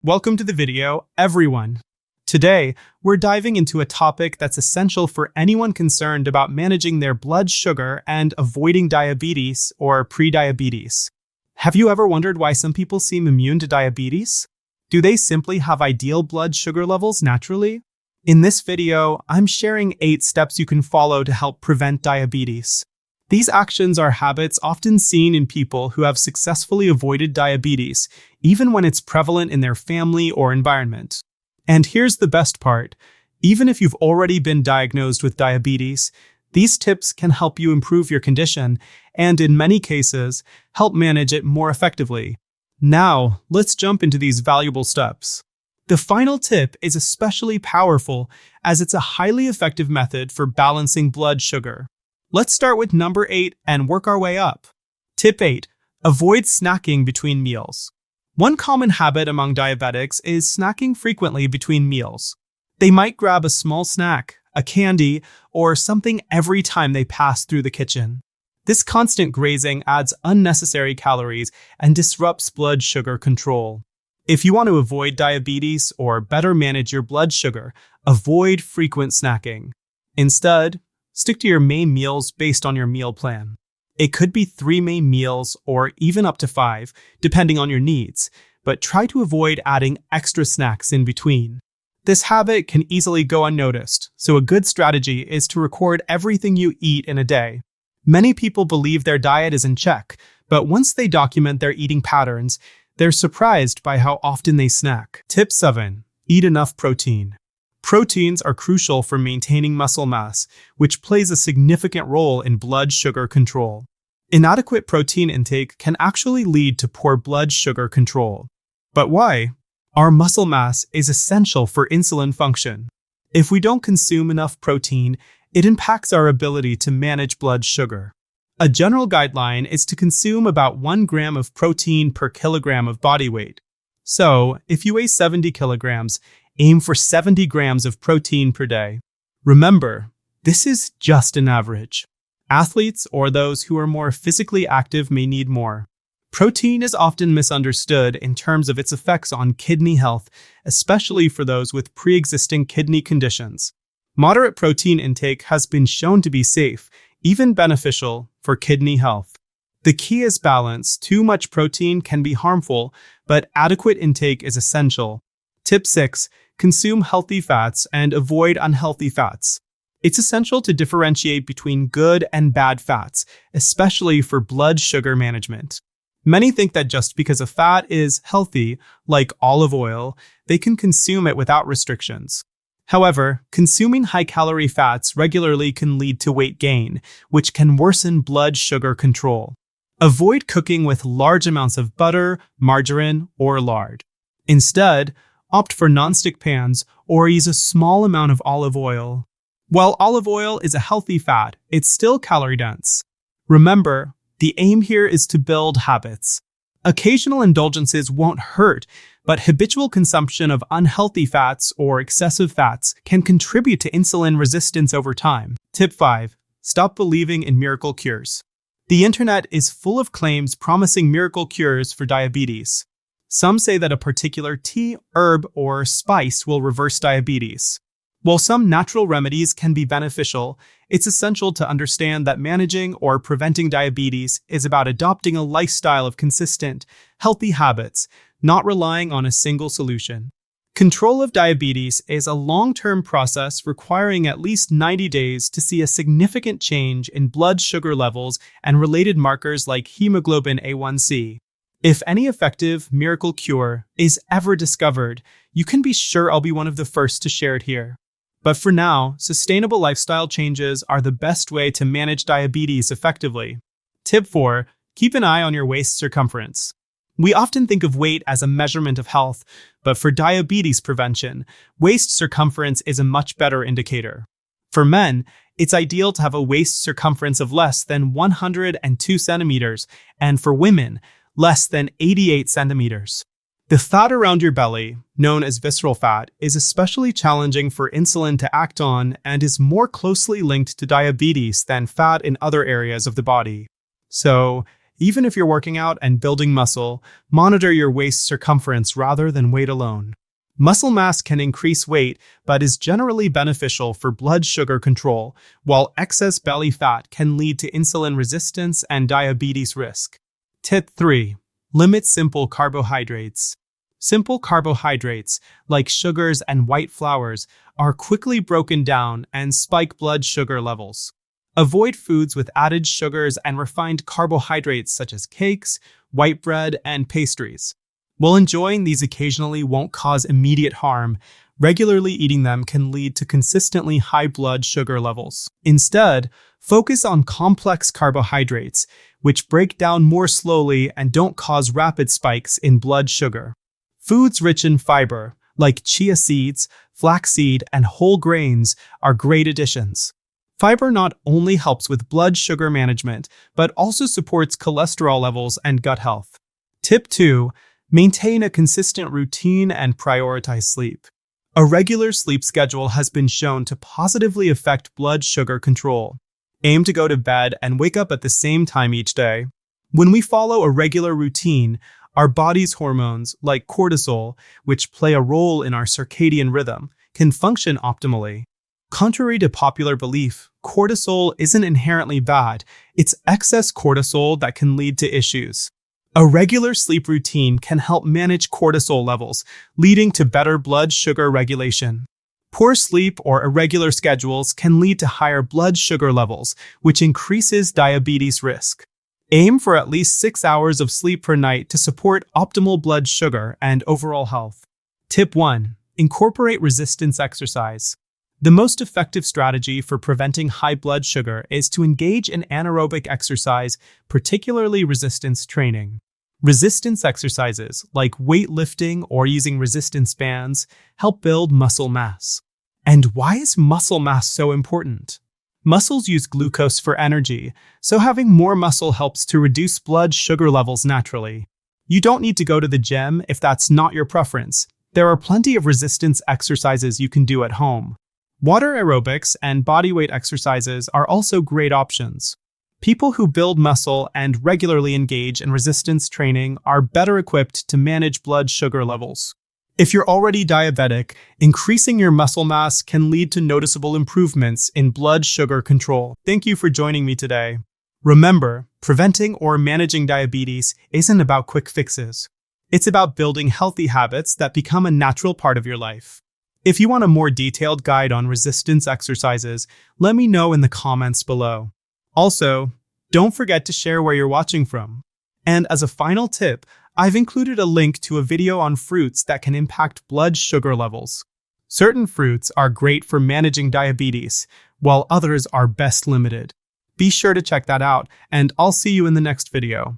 Welcome to the video, everyone. Today, we're diving into a topic that's essential for anyone concerned about managing their blood sugar and avoiding diabetes or prediabetes. Have you ever wondered why some people seem immune to diabetes? Do they simply have ideal blood sugar levels naturally? In this video, I'm sharing 8 steps you can follow to help prevent diabetes. These actions are habits often seen in people who have successfully avoided diabetes, even when it's prevalent in their family or environment. And here's the best part. Even if you've already been diagnosed with diabetes, these tips can help you improve your condition and, in many cases, help manage it more effectively. Now, let's jump into these valuable steps. The final tip is especially powerful as it's a highly effective method for balancing blood sugar. Let's start with number 8 and work our way up. Tip 8. Avoid snacking between meals. One common habit among diabetics is snacking frequently between meals. They might grab a small snack, a candy, or something every time they pass through the kitchen. This constant grazing adds unnecessary calories and disrupts blood sugar control. If you want to avoid diabetes or better manage your blood sugar, avoid frequent snacking. Instead, stick to your main meals based on your meal plan. It could be 3 main meals or even up to 5, depending on your needs, but try to avoid adding extra snacks in between. This habit can easily go unnoticed, so a good strategy is to record everything you eat in a day. Many people believe their diet is in check, but once they document their eating patterns, they're surprised by how often they snack. Tip 7. Eat enough protein. Proteins are crucial for maintaining muscle mass, which plays a significant role in blood sugar control. Inadequate protein intake can actually lead to poor blood sugar control. But why? Our muscle mass is essential for insulin function. If we don't consume enough protein, it impacts our ability to manage blood sugar. A general guideline is to consume about 1 gram of protein per kilogram of body weight. So, if you weigh 70 kilograms, aim for 70 grams of protein per day. Remember, this is just an average. Athletes or those who are more physically active may need more. Protein is often misunderstood in terms of its effects on kidney health, especially for those with pre-existing kidney conditions. Moderate protein intake has been shown to be safe, even beneficial, for kidney health. The key is balance. Too much protein can be harmful, but adequate intake is essential. Tip 6. Consume healthy fats and avoid unhealthy fats. It's essential to differentiate between good and bad fats, especially for blood sugar management. Many think that just because a fat is healthy, like olive oil, they can consume it without restrictions. However, consuming high-calorie fats regularly can lead to weight gain, which can worsen blood sugar control. Avoid cooking with large amounts of butter, margarine, or lard. Instead, opt for nonstick pans or use a small amount of olive oil. While olive oil is a healthy fat, it's still calorie-dense. Remember, the aim here is to build habits. Occasional indulgences won't hurt, but habitual consumption of unhealthy fats or excessive fats can contribute to insulin resistance over time. Tip 5. Stop believing in miracle cures. The internet is full of claims promising miracle cures for diabetes. Some say that a particular tea, herb, or spice will reverse diabetes. While some natural remedies can be beneficial, it's essential to understand that managing or preventing diabetes is about adopting a lifestyle of consistent, healthy habits, not relying on a single solution. Control of diabetes is a long-term process requiring at least 90 days to see a significant change in blood sugar levels and related markers like hemoglobin A1C. If any effective miracle cure is ever discovered, you can be sure I'll be one of the first to share it here. But for now, sustainable lifestyle changes are the best way to manage diabetes effectively. Tip 4. Keep an eye on your waist circumference. We often think of weight as a measurement of health, but for diabetes prevention, waist circumference is a much better indicator. For men, it's ideal to have a waist circumference of less than 102 centimeters, and for women, less than 88 centimeters. The fat around your belly, known as visceral fat, is especially challenging for insulin to act on and is more closely linked to diabetes than fat in other areas of the body. So, Even if you're working out and building muscle, monitor your waist circumference rather than weight alone. Muscle mass can increase weight, but is generally beneficial for blood sugar control, while excess belly fat can lead to insulin resistance and diabetes risk. Tip 3. Limit simple carbohydrates. Simple carbohydrates, like sugars and white flours, are quickly broken down and spike blood sugar levels. Avoid foods with added sugars and refined carbohydrates such as cakes, white bread, and pastries. While enjoying these occasionally won't cause immediate harm, regularly eating them can lead to consistently high blood sugar levels. Instead, focus on complex carbohydrates, which break down more slowly and don't cause rapid spikes in blood sugar. Foods rich in fiber, like chia seeds, flaxseed, and whole grains, are great additions. Fiber not only helps with blood sugar management, but also supports cholesterol levels and gut health. Tip 2. Maintain a consistent routine and prioritize sleep. A regular sleep schedule has been shown to positively affect blood sugar control. Aim to go to bed and wake up at the same time each day. When we follow a regular routine, our body's hormones, like cortisol, which play a role in our circadian rhythm, can function optimally. Contrary to popular belief, cortisol isn't inherently bad. It's excess cortisol that can lead to issues. A regular sleep routine can help manage cortisol levels, leading to better blood sugar regulation. Poor sleep or irregular schedules can lead to higher blood sugar levels, which increases diabetes risk. Aim for at least 6 hours of sleep per night to support optimal blood sugar and overall health. Tip 1. Incorporate resistance exercise. The most effective strategy for preventing high blood sugar is to engage in anaerobic exercise, particularly resistance training. Resistance exercises, like weightlifting or using resistance bands, help build muscle mass. And why is muscle mass so important? Muscles use glucose for energy, so having more muscle helps to reduce blood sugar levels naturally. You don't need to go to the gym if that's not your preference. There are plenty of resistance exercises you can do at home. Water aerobics and bodyweight exercises are also great options. People who build muscle and regularly engage in resistance training are better equipped to manage blood sugar levels. If you're already diabetic, increasing your muscle mass can lead to noticeable improvements in blood sugar control. Thank you for joining me today. Remember, preventing or managing diabetes isn't about quick fixes. It's about building healthy habits that become a natural part of your life. If you want a more detailed guide on resistance exercises, let me know in the comments below. Also, don't forget to share where you're watching from. And as a final tip, I've included a link to a video on fruits that can impact blood sugar levels. Certain fruits are great for managing diabetes, while others are best limited. Be sure to check that out, and I'll see you in the next video.